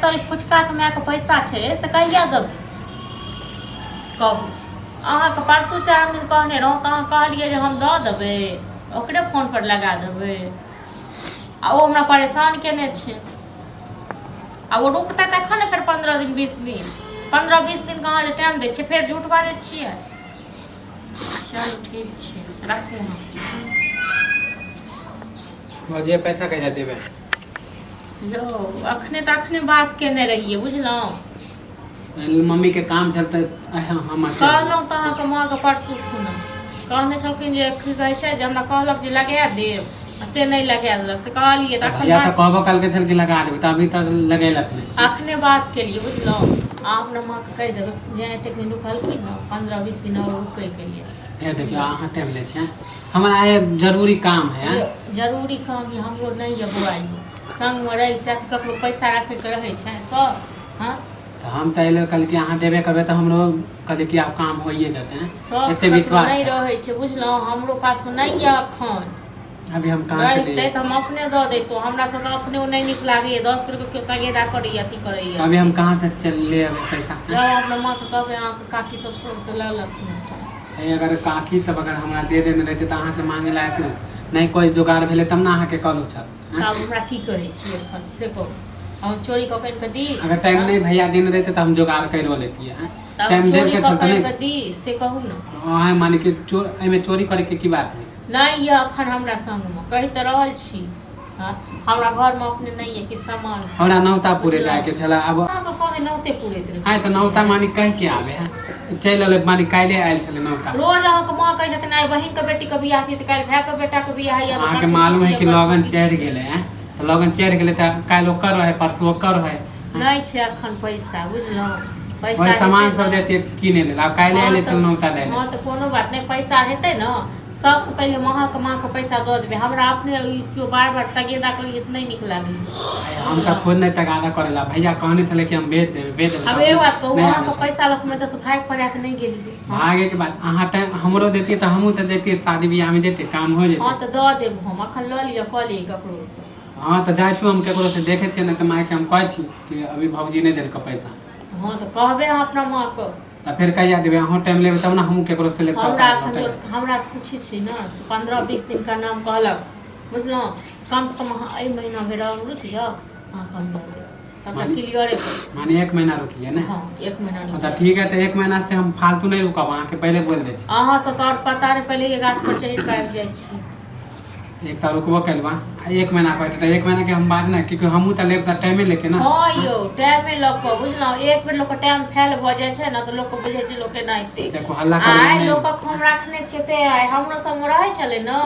तो फुचका माय के पैसा छे से कहिया देब कहू अहाँ के परसू 4 दिन कहने रहूँ तो अहाँ कहलिए जे हम दऽ देबै ओकरे फोन पर लगा देबै आ ओ हमरा परेशान केने छै आ वो रुकतै तखन ने फेर 15 दिन 20 दिन 15-20 दिन कहाँ जे टाइम दै छै फेर झूठ बाजै छियै। चल ठीक छै रखू मुझे पैसा कैसे देबे जो अखने तो अखने बात केने रहिए बुझलहुँ मम्मी के काम चलते हम कहलहुँ तऽ अहाँके माँ के परसू खुना कहने छलखिन जे की कहै छै जे हमरा कहलक जे लगा देब आ से नहीं लगा देलक तऽ कहलिए तऽ भैया तो कहबो कल के चल के लगा देब त अभी तक लगेलक नहीं अखने बात केलिए बुझलहुँ अहाँ अपना माँ के कहि देबै जे एतेक दिन रुकलखिन ने 15-20 दिन और रुकै के लिए ये देखियो अहाँ टाइम ले छै हमरा ये जरूरी काम है जरूरी काम ही हमरो नहीं है बुआई संग में रहिते ककरो पैसा रखे के रहे छै सब हाँ तो हम तो एले कल के अहाँ देबे करबे तो हमरो कहले कि आप काम होइए जाते हैं सब एते विश्वास नहीं रहे छै बुझलहुँ हमरो पास में नहीं है अखन अभी हम कहां से रहते तो हम अपने दऽ देतो हमरा सब अपने नहीं नीक लागैए 10 रुपए के तगेदा करैए अथी करैए अभी हम कहां से चल ले अबे पैसा जब अपना माँ के कहबै अहाँ के काकी सब से ललक अगर काकी सब अगर हमरा दे देने रहते तो अहाँ से मांगे लायक नहीं कोई जुगाड़ भेले तब ना अहाँ के कहलू छ तब हमरा की कहै छी एखन से कहू हम चोरी कऽ के दी अगर टाइम नहीं भैया दिन रहते तो हम जुगाड़ कर लेती है टाइम देर के चलते नहीं दी से कहू ना हां माने कि चोर एमे चोरी करे के की बात है नहीं ये अखन हमरा संग में कहि त रहल छी हां हमरा घर में अपने नहीं है कि सामान हमरा नौता पूरे जाए के छला अब कहां से सब नौते पूरे रहे हां तो नौता मानी कह के आवे है चल ले मानी काले आइल छले नौता रोज अहाँ के मां कहि छथिन आई बहिन के बेटी के बियाह छै त काल भाई के बेटा के बियाह है अहाँ के मालूम है कि लगन चढ़ गेले हैं तो लगन चढ़ गेले त काल ओकर रहे परसों ओकर रहे नहीं छै अखन पैसा बुझलौ पैसा वही सामान सब देते किने ले अब काले ले चल नौता ले हां तो कोनो बात नहीं पैसा हेतै ना सबसे पहले माँ के पैसा दऽ देबे हमरा अपने क्यों बार-बार तगेदा करिए से नहीं निक लागे हम का खुद नहीं तगादा करेला भैया कहने चले कि हम बेच देबे अब एक बात कहू वहां के पैसा लख में तो भाग पड़े त नहीं गेली भागे के बाद अहाँ टाइम हमरो देती त हमहू त देती शादी बियाह में देते काम हो जेते हां त दऽ देब हम अखन ल लियो क ली ककरो से हां त जाय छु हम केकरो से देखे छियै न त माय के हम कहै छी कि अभी भौजी नहीं देल के पैसा हां त कहबे अपना माँ को त फिर कहिया देबे अहाँ टाइम लेबे तब ना हम केकरो से लेब हमरा से पूछी छी ना 15-20 दिन का नाम कहलक बुझलो कम से कम ए महीना भर रुक जाओ हां कम दऽ दे सबटा क्लियर है माने 1 महीना रुकिए ना हां 1 महीना त ठीक है त 1 महीना से हम फालतू नहीं रुकब अहाँ के पहले बोल दे छी अहाँ सब तो पता नहीं पहले ये गाछ पर चढ़ के आबि जाय छी एक त रुकबो कैलवा 1 महीना कहै छै त 1 महीना के हम बाद ना क्योंकि हमहू त लेब त टाइमे लेके ना हां यो टाइम लग को बुझलो एक बेर लोग के टाइम फेल भ जाय छै ना त लोग को बुझे छै लोग के नाइते देखो हल्ला आइ लोग के हम रखने छते आइ हमरो सब में रहै छले ना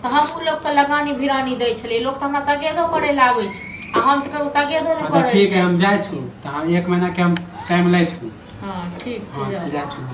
त हम लोग के लगानी भिरानी दै छले लोग त हमरा तगेदो करे लाबै छै आ हम त करू तगेदो नहीं करे ठीक है हम जाय छु त 1 महीना के हम टाइम लै छु हां ठीक छै जा छु